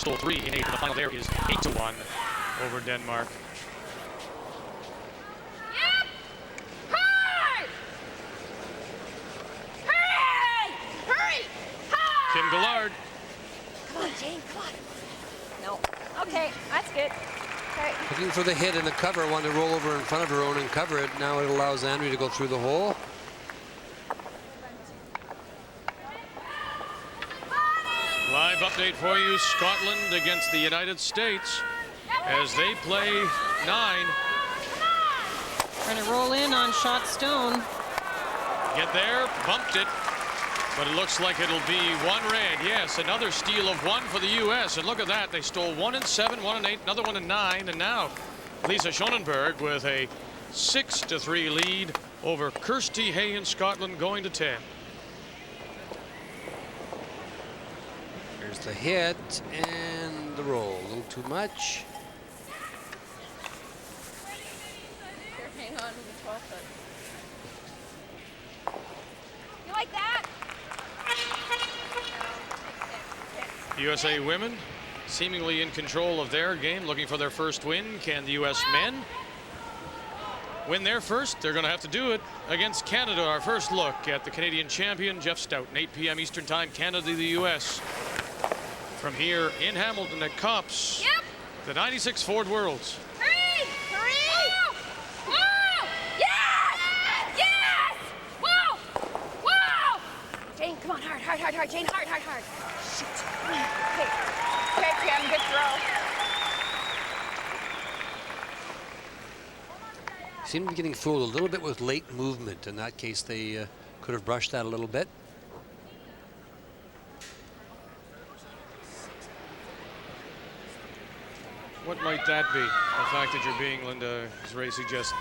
stole 3 in 8. The final there is 8-1 over Denmark. Yep. Hurry! Hurry! Hurry! Hurry! Kim Gillard. Come on, Jane, come on. No. Okay, that's good. Okay. Looking for the hit in the cover, wanted to roll over in front of her own and cover it. Now it allows Andrea to go through the hole. Live update for you, Scotland against the United States as they play 9. Trying to roll in on shot stone. Get there, bumped it, but it looks like it'll be 1 red. Yes, another steal of 1 for the U.S. And look at that, they stole 1 in 7, 1 in 8, another 1 in 9, and now Lisa Schonenberg with a 6-3 lead over Kirsty Hay in Scotland, going to 10. There's the hit and the roll. A little too much. Hang on to the 12 foot. You like that? USA women seemingly in control of their game, looking for their first win. Can the U.S. men win their first? They're going to have to do it against Canada. Our first look at the Canadian champion, Jeff Stoughton, 8 p.m. Eastern Time, Canada, the U.S. From here in Hamilton at Cops, Yep. the 96 Ford Worlds. Hurry! Hurry! Whoa! Whoa! Yes! Yes! Whoa! Whoa! Jane, come on, hard, hard, hard, hard. Jane, hard, hard, hard. Shoot. Okay. Okay, Kim, good throw. Seem to be getting fooled a little bit with late movement. In that case, they could have brushed that a little bit. What might that be? The fact that you're being, Linda, as Ray suggests,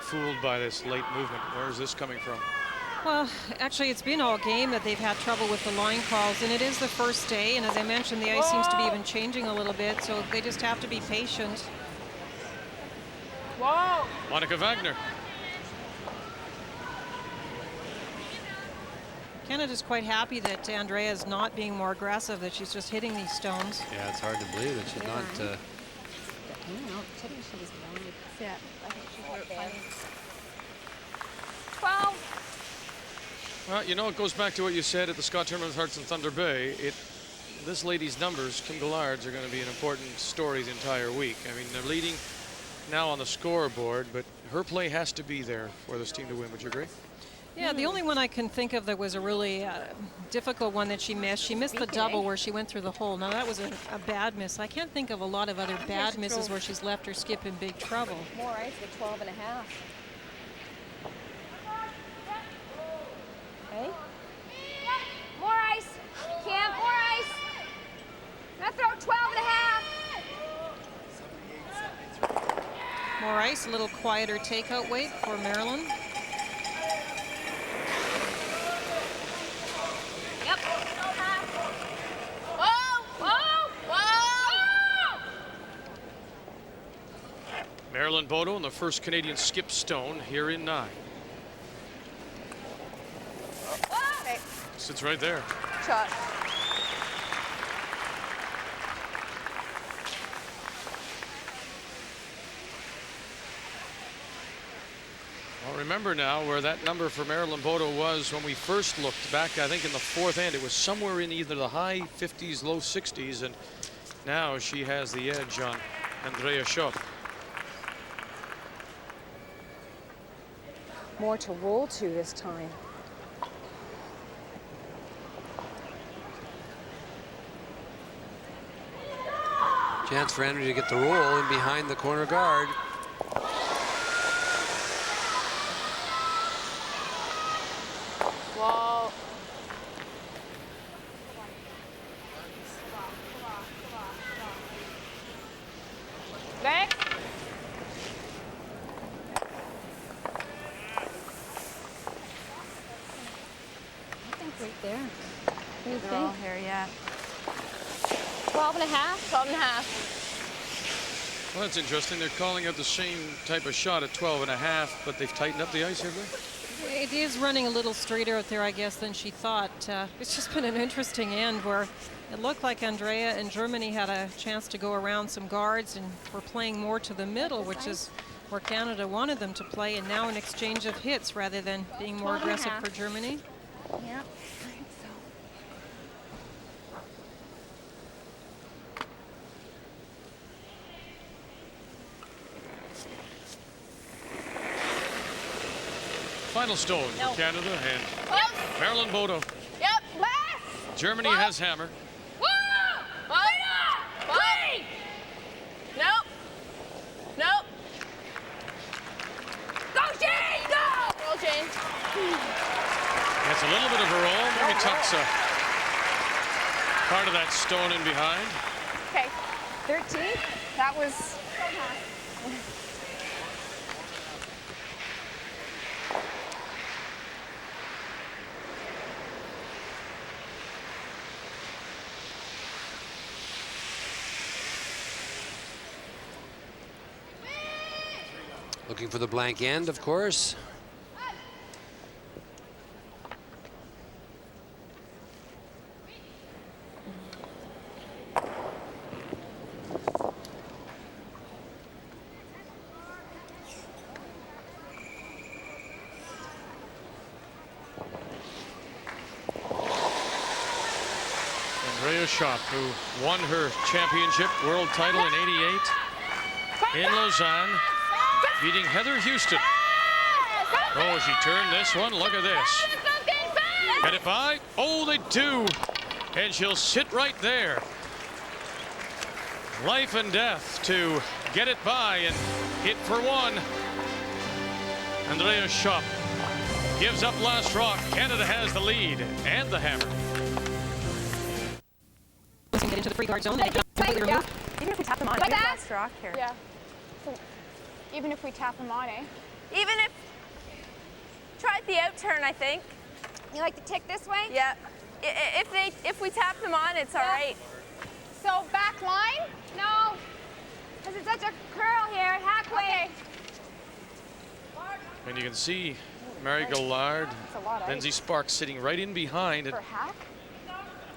fooled by this late movement. Where is this coming from? Well, actually, it's been all game that they've had trouble with the line calls, and it is the first day, and as I mentioned, the ice seems to be even changing a little bit, so they just have to be patient. Whoa! Monica Wagner. Canada's quite happy that Andrea's not being more aggressive, that she's just hitting these stones. Yeah, it's hard to believe that she's not. I don't know. Today she was really fit. I think she hurt funny. 12. Well, you know, it goes back to what you said at the Scott Tournament of Hearts in Thunder Bay. This lady's numbers, Kim Gillard's, are going to be an important story the entire week. I mean, they're leading now on the scoreboard, but her play has to be there for this team to win. Would you agree? Yeah, the only one I can think of that was a really difficult one that she missed the double where she went through the hole. Now, that was a bad miss. I can't think of a lot of other bad misses where she's left her skip in big trouble. More ice with 12 and a half. Okay. More ice. Kim, more ice. Now throw 12 and a half. More ice, a little quieter takeout weight for Maryland. Yep. Whoa! Whoa! Whoa! Marilyn Bodogh, the first Canadian skip stone here in 9. Okay. Sits right there. Shot. Well, remember now where that number for Marilyn Bodogh was when we first looked back, I think in the 4th end. It was somewhere in either the high 50s, low 60s, and now she has the edge on Andrea Schöpp. More to roll to this time. Chance for Andrea to get the roll in behind the corner guard. Whoa. Next. I think right there. What do you They're all think? here, yeah. 12 and a half? 12 and a half. Well, that's interesting. They're calling out the same type of shot at 12 and a half, but they've tightened up the ice, have they? It is running a little straighter out there, I guess, than she thought. It's just been an interesting end where It looked like Andrea and Germany had a chance to go around some guards and were playing more to the middle, which is where Canada wanted them to play, and now an exchange of hits rather than being more aggressive for Germany. Yeah, I think so. Final stone for Canada and Marilyn Bodogh. Yep. Last. Germany has hammer. Whoa! Clean! Nope. Nope. Go, Jane! Go! Roll, Jane. Gets a little bit of a roll. Maybe tucks a part of that stone in behind. Okay. 13. That was. Looking for the blank end, of course. Schöpp, who won her championship world title in '88 in Lausanne, beating Heather Houston. Oh, she turned this one. Look at this. Get it by? Oh, they do. And she'll sit right there. Life and death to get it by and hit for one. Andrea Schöpp gives up last rock. Canada has the lead and the hammer. Get into the free guard zone. And completely remove. Even if we tap them on, Like we've that? lost rock here. Yeah. So, even if we tap them on, eh? Even if, try the out turn, I think. You like to tick this way? Yeah. If we tap them on, it's all right. So back line? No. Because it's such a curl here. Halfway. And you can see Mary Gallard, That's a lot of Lindsay ice. Sparks sitting right in behind. It For hack?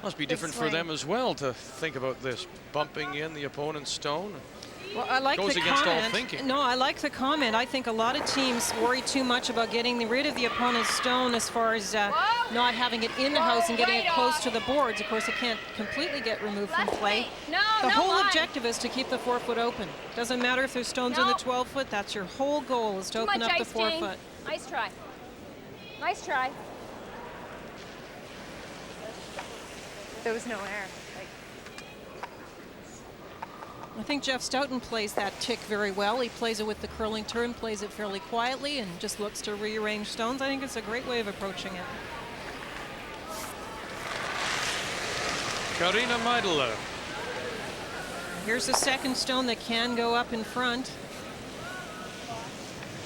must be different for swing. them as well to think about this, bumping in the opponent's stone. Well, I like Goes the against all comment. thinking. No, I like the comment. I think a lot of teams worry too much about getting rid of the opponent's stone as far as not having it in the house and getting it close to the boards. Of course, it can't completely get removed from play. No, The no whole line. objective is to keep the 4-foot open. Doesn't matter if there's stones in the No. 12-foot. That's your whole goal, is to Too open much up the ice, Jane. 4-foot. Nice try. Nice try. There was no air. Like, I think Jeff Stoughton plays that tick very well. He plays it with the curling turn, plays it fairly quietly, and just looks to rearrange stones. I think it's a great way of approaching it. Karina Meidler. Here's the second stone that can go up in front.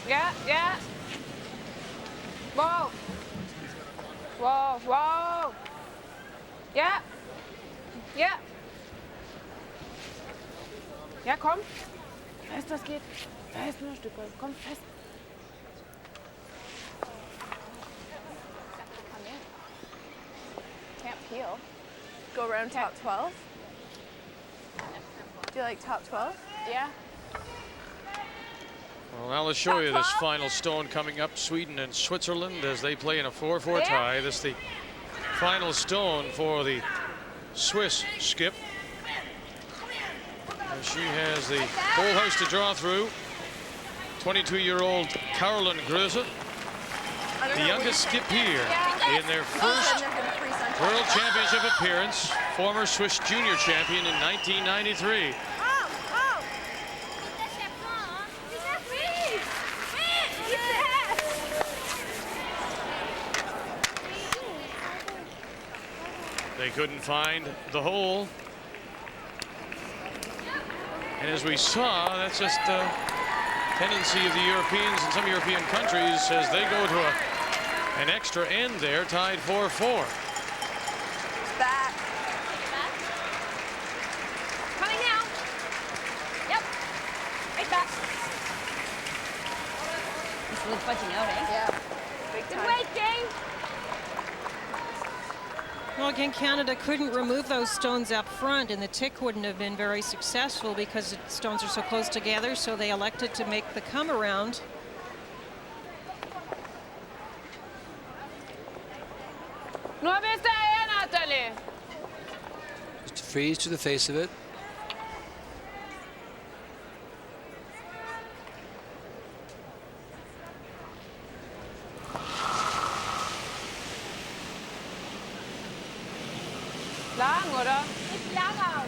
Yeah, yeah. Whoa. Whoa, whoa. Ja. Ja. Ja, komm. Fest, das geht. Fest, nur ein Stück. Komm, fest. Come in. Can't peel. Go around top 12. Do you like top 12? Yeah. Well, now let's show you this Top 12. final stone coming up. Sweden and Switzerland as they play in a 4-4 tie. This is the final stone for the Swiss skip. And she has the whole house to draw through. 22-year-old Caroline Gröse, the youngest skip here in their first World Championship appearance. Former Swiss junior champion in 1993. They couldn't find the hole. And as we saw, that's just a tendency of the Europeans and some European countries as they go to an extra end there, tied 4-4. Back. Coming now. Yep. Right back. it's really fudging out, eh? Yeah. Big Good time. weight, Jane. Well, again, Canada couldn't remove those stones up front, and the tick wouldn't have been very successful because the stones are so close together, so they elected to make the come around. Just a freeze to the face of it. Lang, oder? Nicht lange.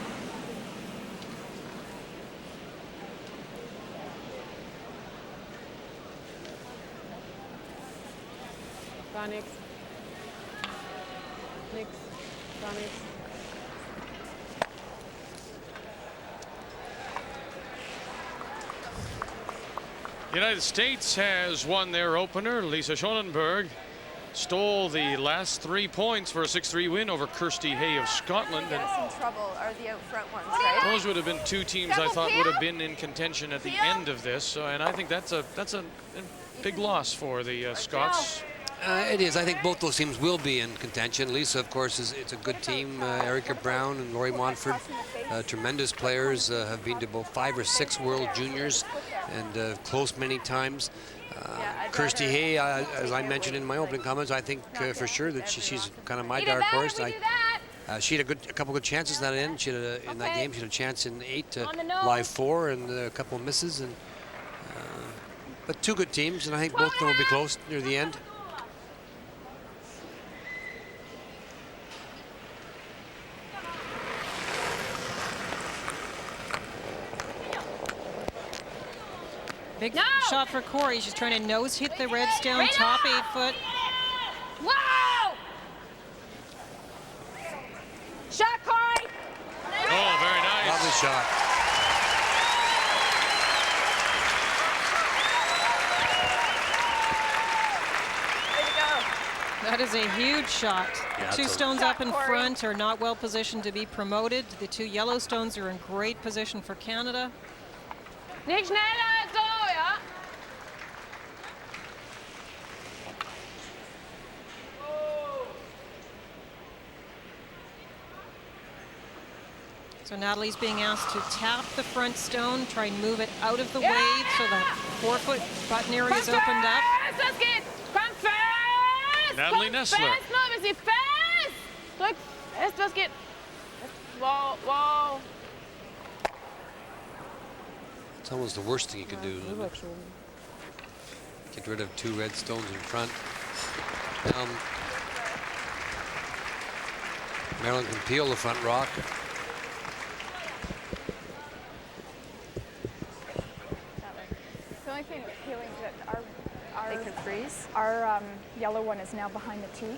Gar nichts. Nix. Gar nichts. The United States has won their opener. Lisa Schonenberg stole the last 3 points for a 6-3 win over Kirsty Hay of Scotland. Get And us in trouble are the out front ones, right? those would have been 2 teams I thought would have been in contention at the end of this. And I think that's a big loss for the Scots. It is. I think both those teams will be in contention. Lisa, of course, it's a good team. Erica Brown and Laurie Montford, tremendous players, have been to both 5 or 6 World Juniors and close many times. Kirsty Hay, as I mentioned in my opening comments, I think for sure that she's kind of my dark horse. She had a couple good chances in that end. She had in that game. She had a chance in 8 to live 4 and a couple of misses. And but 2 good teams, and I think both of them will be close near the end. Big shot for Corey. She's trying to nose hit the redstone, top 8 foot. Whoa! Shot, Corey! Oh, very nice. Lovely shot. That is a huge shot. Yeah, The 2 it's a- stones up in Corey. front are not well positioned to be promoted. The 2 yellow stones are in great position for Canada. Nicht schneller als so, ja? So Natalie's being asked to tap the front stone, try and move it out of the wave so the 4-foot button area is opened up. Fest, das geht! Komm fest! Natalie Komm Nessler. Fest, nur ein bisschen fest! Drück fest, das geht! Wow, wow! It's almost the worst thing you can do. Isn't it? Get rid of 2 red stones in front. Marilyn can peel the front rock. The only thing with peeling is that our They can freeze. our yellow one is now behind the tee.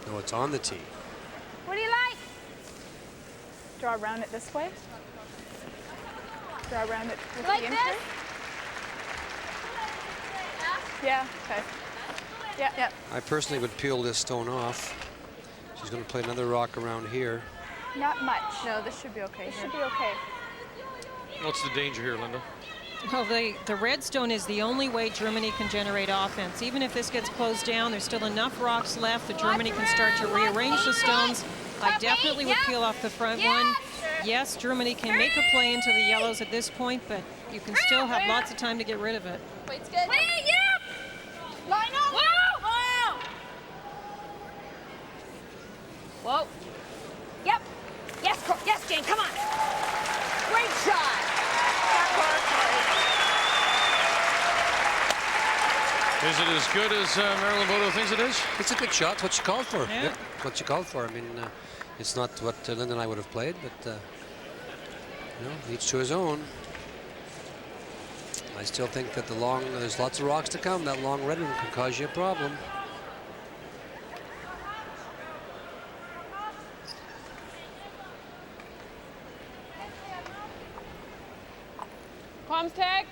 No, it's on the tee. What do you like? Draw around it this way. Draw around it with Like the this? insert. Yeah. Okay. Yeah. Yeah. I personally would peel this stone off. She's going to play another rock around here. Not much. No, this should be okay It here. should be okay. What's the danger here, Linda? Well, the red stone is the only way Germany can generate offense. Even if this gets closed down, there's still enough rocks left that Germany can start to rearrange the stones. I definitely would peel off the front one. Yes, Germany can make a play into the yellows at this point, but you can still have lots of time to get rid of it. Weight's good. Wait, yep! Line up! Whoa! Whoa! Whoa. Yep. Yes, Jane, come on. Great shot. Is it as good as Marilyn Bodogh thinks it is? It's a good shot. It's what she called for. Yeah. Yep, it's what she called for. I mean, it's not what Linda and I would have played, but you know, each to his own. I still think that there's lots of rocks to come. That long red one can cause you a problem. Kommst, Heck?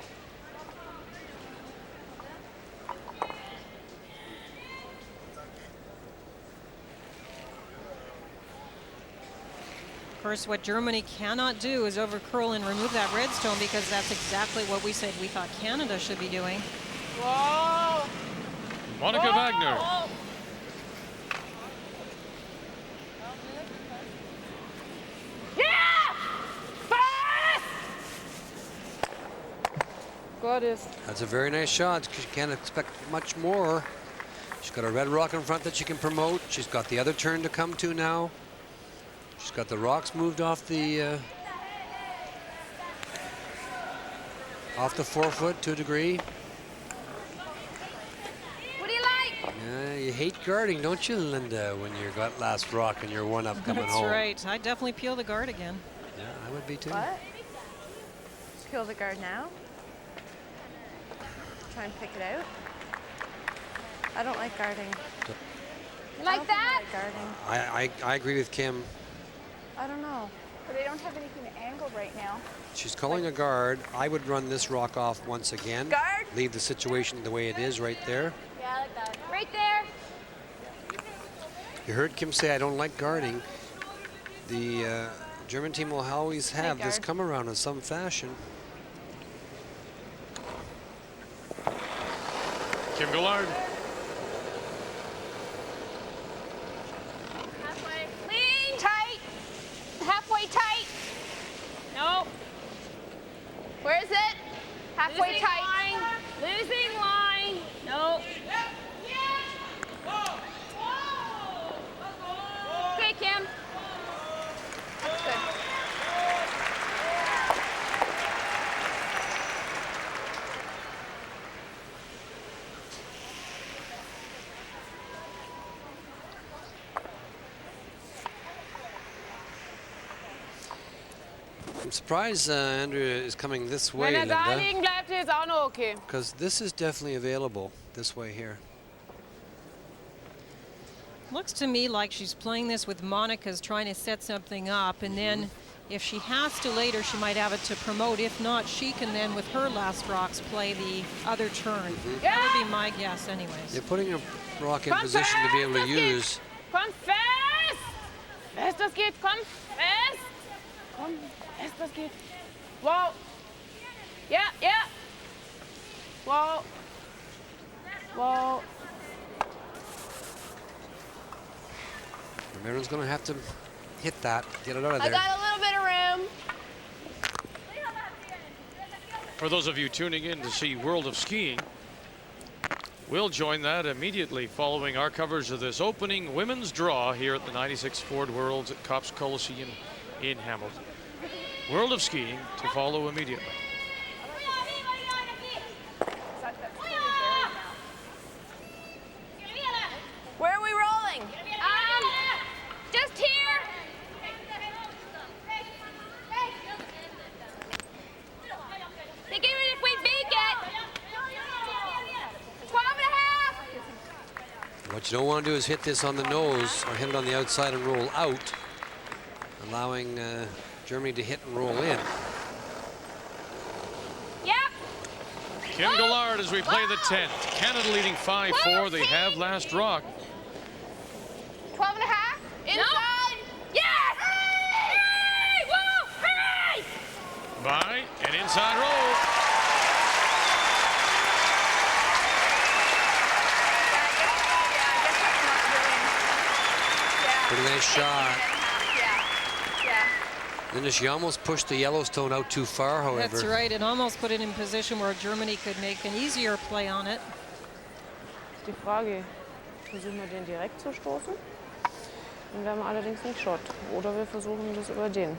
Of course, what Germany cannot do is overcurl and remove that redstone, because that's exactly what we said we thought Canada should be doing. Whoa! Monica Wagner. gorgeous. That's a very nice shot. She can't expect much more. She's got a red rock in front that she can promote. She's got the other turn to come to now. She's got the rocks moved off the 4 foot to a degree. What do you like? You hate guarding, don't you, Linda, when you got last rock and you're 1-up coming home? That's right. I definitely peel the guard again. Yeah, I would be too. What? Peel the guard now? Try and pick it out? I don't like guarding. You like that? I don't like guarding. I agree with Kim. I don't know. But they don't have anything angled right now. She's calling a guard. I would run this rock off once again. Guard? Leave the situation the way it is right there. Yeah, I like that. Right there. You heard Kim say, I don't like guarding. The German team will always have this guard. come around in some fashion. Kim Gillard. Halfway. Lean. Tight. Halfway tight. No. Where is it? Halfway Losing tight. line. Losing line. No. Okay, Kim. That's good. I'm surprised Andrea is coming this way, Wenn da Linda, liegen bleibt, ist auch noch okay. because this is definitely available this way here. Looks to me like she's playing this with Monica's trying to set something up, and then if she has to later, she might have it to promote. If not, she can then, with her last rocks, play the other turn. That would be my guess anyways. They're putting a rock in position to be able to use. Komm fest! Fest, das geht. Komm fest! Komm fest, das geht. Wow. Ja, ja. Wow. Wow. Maryland's going to have to hit that, get it out of I there. got a little bit of room. For those of you tuning in to see World of Skiing, we'll join that immediately following our coverage of this opening women's draw here at the 96 Ford Worlds at Copps Coliseum in Hamilton. World of Skiing to follow immediately. Where are we rolling? Just here. Think even if we make it. 12 and a half. What you don't want to do is hit this on the nose or hit it on the outside and roll out, allowing Germany to hit and roll in. Yep. Kim Gillard as we play the 10th. Canada leading 5-4. They have last rock. 12 and a half. Inside. Yes. Hurry! Woo! Hurry! By an inside roll. Pretty nice shot. Yeah. Linda, she almost pushed the Yellowstone out too far, however. That's right. It almost put it in position where Germany could make an easier play on it. Die Frage, versuchen wir den direkt zu stoßen? Dann wären wir allerdings nicht Shot. Oder wir versuchen das über den.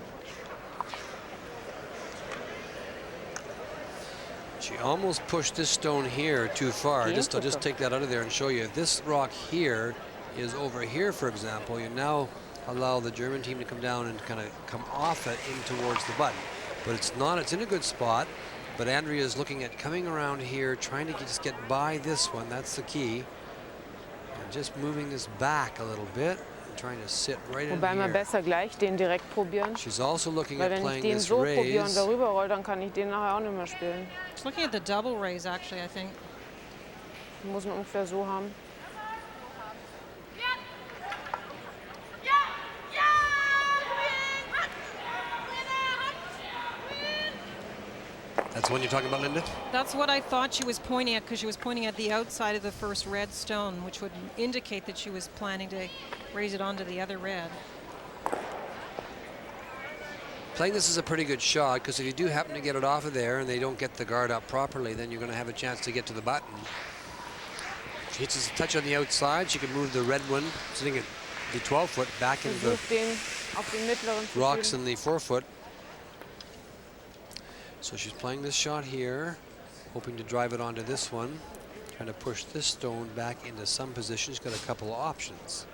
She almost pushed this stone here too far. Okay, I'll just super. take that out of there and show you. If this rock here is over here, for example, you now allow the German team to come down and kind of come off it in towards the button. But it's not, it's in a good spot. But Andrea is looking at coming around here, trying to just get by this one. That's the key. And just moving this back a little bit and trying to sit right in Wobei wir here. besser gleich den direkt probieren. She's also looking Weil at wenn ich playing den this so probiere und raise. darüber roll, dann kann ich den nachher auch nicht mehr spielen. It's looking at the double raise, actually, I think. Muss man ungefähr so haben. That's the one you're talking about, Linda? That's what I thought she was pointing at, because she was pointing at the outside of the first red stone, which would indicate that she was planning to raise it onto the other red. playing this is a pretty good shot, because if you do happen to get it off of there and they don't get the guard up properly, then you're going to have a chance to get to the button. If she hits a touch on the outside, she can move the red one, sitting at the 12-foot, back into the Versucht den auf den mittleren zu rocks schieben. in the 4-foot. So she's playing this shot here, hoping to drive it onto this one, trying to push this stone back into some position. She's got a couple of options.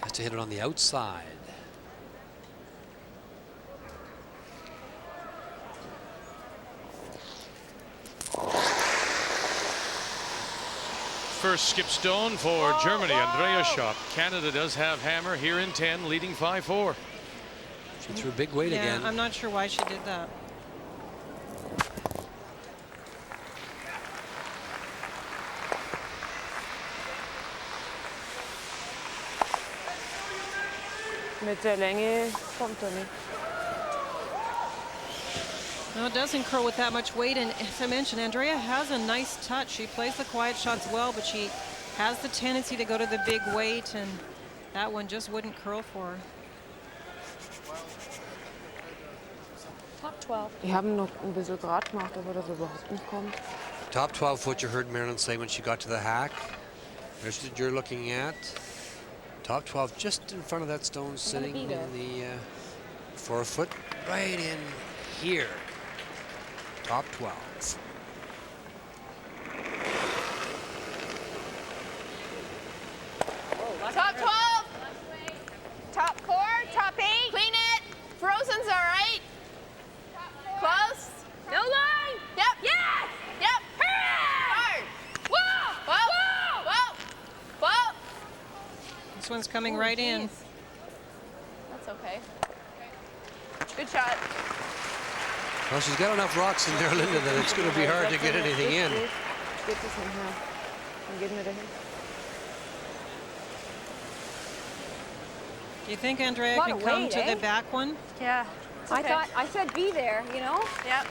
Has to hit it on the outside. First skip stone for Germany, Andrea Schöpp. Canada does have hammer here in 10, leading 5-4. She threw big weight again. I'm not sure why she did that. Mit der Länge kommt er nicht. No, it doesn't curl with that much weight, and as I mentioned, Andrea has a nice touch. She plays the quiet shots well, but she has the tendency to go to the big weight, and that one just wouldn't curl for her. Top 12. Die haben noch ein bisschen Grad gemacht, aber das überhaupt nicht kommt. Top 12-foot, you heard Marilyn say when she got to the hack. There's what you're looking at. Top 12 just in front of that stone, sitting in the 4-foot, right in here. Top 12. Top 12. Top 4. Top 8. Clean it. Frozen's all right. Close. No line. Yep. Yes. Yep. Hard. Whoa. Whoa. Whoa. Whoa. This one's coming right in. That's okay. Good shot. Well, she's got enough rocks in there, Linda, that it's going to be hard to get anything in. Geht es nicht mehr. Dann gehen wir dahin. Do you think Andrea Lot can of come weight, to eh? the back one? Yeah. I said be there, you know? Yep.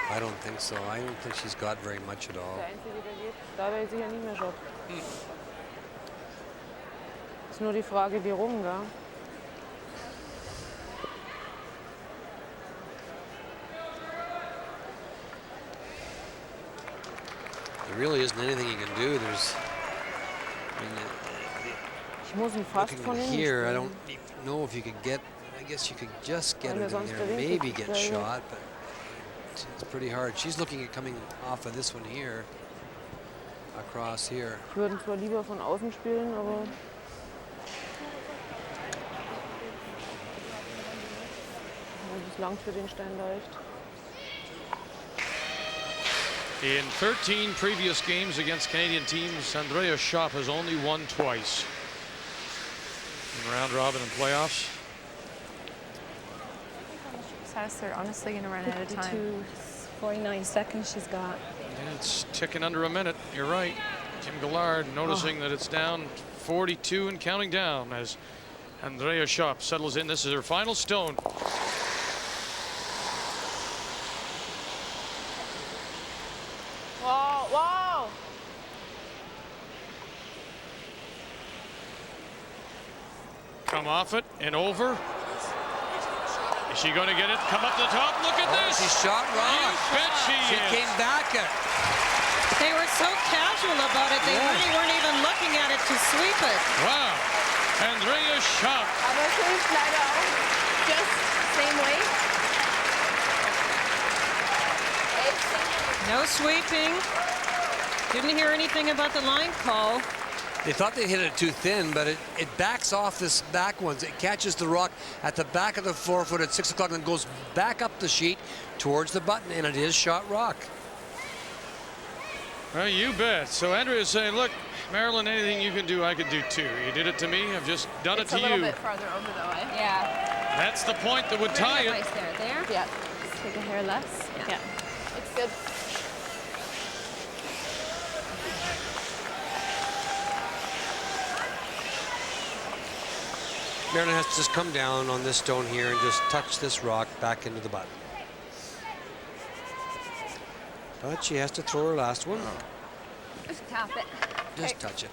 I don't think so. I don't think she's got very much at all. Der Einzige, der geht, dabei ist sicher nicht mehr Schott. Ist nur die Frage, wie rum, gell? There really isn't anything you can do. There's, Ich muss ihn fast looking von innen here, I spielen. don't know if you could get, I guess you could just get Weil it er in sonst there, der Winkel maybe zu get klein ist. shot, but it's pretty hard. She's looking at coming off of this one here, across here. Ich würde zwar lieber von außen spielen, aber das langt für den Stein leicht. In 13 previous games against Canadian teams, Andrea Schöpp has only won twice in round robin and playoffs. Says they're honestly going to run out of time. 52, 49 seconds she's got. Yeah, it's ticking under a minute. You're right. Kim Gillard noticing that it's down 42 and counting down as Andrea Schöpp settles in. This is her final stone. Whoa. Whoa. Come off it and over. Is she going to get it? Come up the top. Look at this. She shot You rock. bet she Came is. back at. They were so casual about it, they really weren't even looking at it to sweep it. Wow. Andrea Schöpp. Aber es hilft leider auch. Just same way. No sweeping. Didn't hear anything about the line call. They thought they hit it too thin, but it backs off this back one. It catches the rock at the back of the 4-foot at 6 o'clock and goes back up the sheet towards the button, and it is shot rock. Well, you bet. So Andrea's saying, look, Marilyn, anything you can do, I could do too. You did it to me, I've just done It's it a to little you. bit farther over though, eh? Yeah. That's the point that would tie it. Nice there. There? Yeah. Take a hair less. Yeah. It's good. Marilyn has to just come down on this stone here and just touch this rock back into the button. But she has to throw her last one. Just tap it. Just touch it.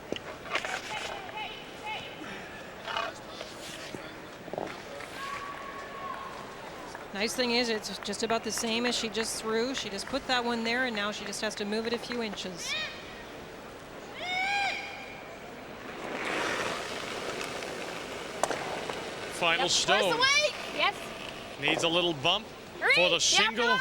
Nice thing is it's just about the same as she just threw. She just put that one there, and now she just has to move it a few inches. Final stone. Where's the weight? Yes. Needs a little bump Hurry. for the Get up single line.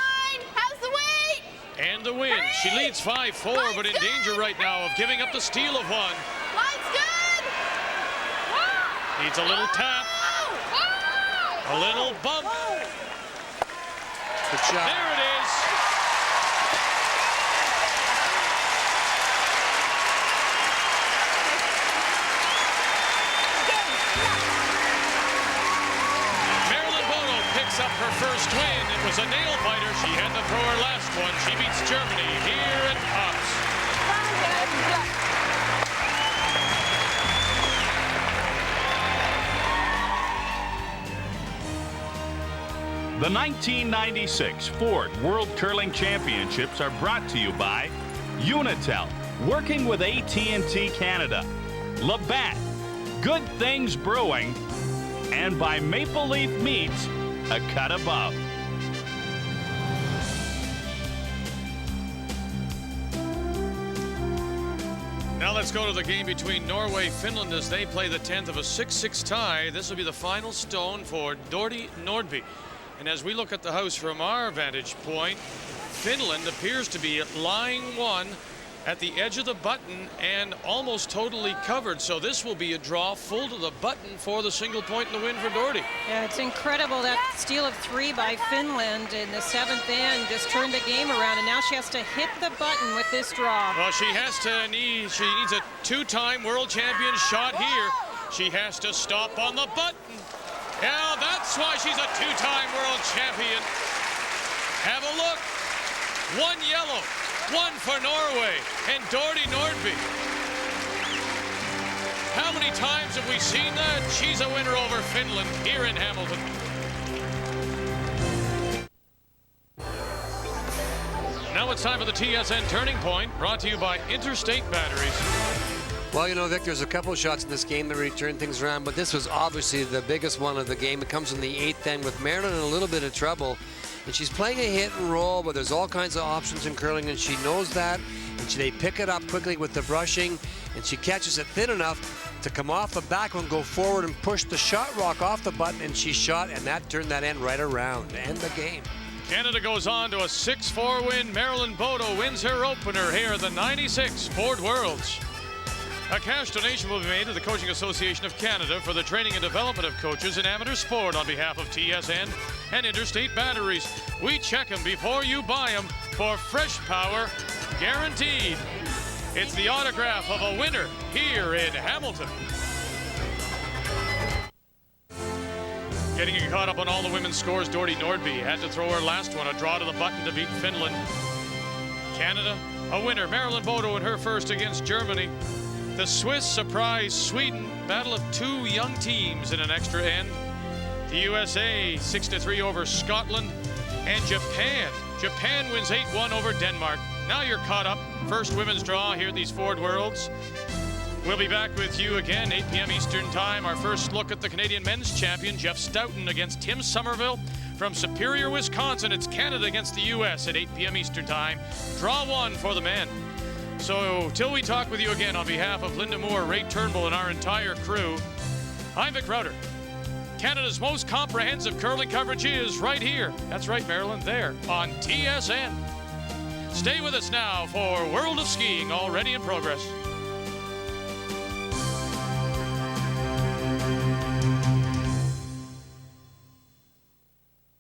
How's the weight? and the win. She leads 5-4, but in danger right now of giving up the steal of one. Line's good. Needs a little tap, a little bump. Good shot. There it is. Marilyn Bodogh picks up her first win. It was a nail biter. She had to throw her last one. She beats Germany here at Pops. The 1996 Ford World Curling Championships are brought to you by Unitel, working with AT&T Canada, Labatt, Good Things Brewing, and by Maple Leaf Meats, a cut above. Now let's go to the game between Norway and Finland as they play the 10th of a 6-6 tie. This will be the final stone for Dorte Nordby. And as we look at the house from our vantage point, Finland appears to be lying one at the edge of the button and almost totally covered. So this will be a draw full to the button for the single point and the win for Dorte. Yeah, it's incredible. That steal of 3 by Finland in the 7th end just turned the game around, and now she has to hit the button with this draw. Well, she needs a 2-time world champion shot here. She has to stop on the button. Yeah, that's why she's a 2-time world champion. Have a look. 1 yellow, 1 for Norway, and Dorte Nordby. How many times have we seen that? She's a winner over Finland here in Hamilton. Now it's time for the TSN Turning Point, brought to you by Interstate Batteries. Well, you know, Vic, there's a couple of shots in this game that really turned things around, but this was obviously the biggest one of the game. It comes in the 8th end with Marilyn in a little bit of trouble. And she's playing a hit and roll, but there's all kinds of options in curling, and she knows that. And they pick it up quickly with the brushing, and she catches it thin enough to come off the back one, go forward, and push the shot rock off the button, and she shot, and that turned that end right around to end the game. Canada goes on to a 6-4 win. Marilyn Bodogh wins her opener here at the 96 Ford Worlds. A cash donation will be made to the Coaching Association of Canada for the training and development of coaches in amateur sport on behalf of TSN and Interstate Batteries. We check them before you buy them for fresh power guaranteed. It's the autograph of a winner here in Hamilton. Getting caught up on all the women's scores, Dorte Nordby had to throw her last one, a draw to the button to beat Finland. Canada, a winner. Marilyn Bodogh in her first against Germany. The Swiss surprise Sweden, battle of 2 young teams in an extra end. The USA 6-3 over Scotland, and Japan. Japan wins 8-1 over Denmark. Now you're caught up. First women's draw here at these Ford Worlds. We'll be back with you again, 8 p.m. Eastern Time. Our first look at the Canadian men's champion, Jeff Stoughton, against Tim Somerville from Superior, Wisconsin. It's Canada against the U.S. at 8 p.m. Eastern Time. Draw 1 for the men. So, till we talk with you again, on behalf of Linda Moore, Ray Turnbull, and our entire crew, I'm Vic Router. Canada's most comprehensive curling coverage is right here. That's right, Marilyn, there on TSN. Stay with us now for World of Skiing, already in progress.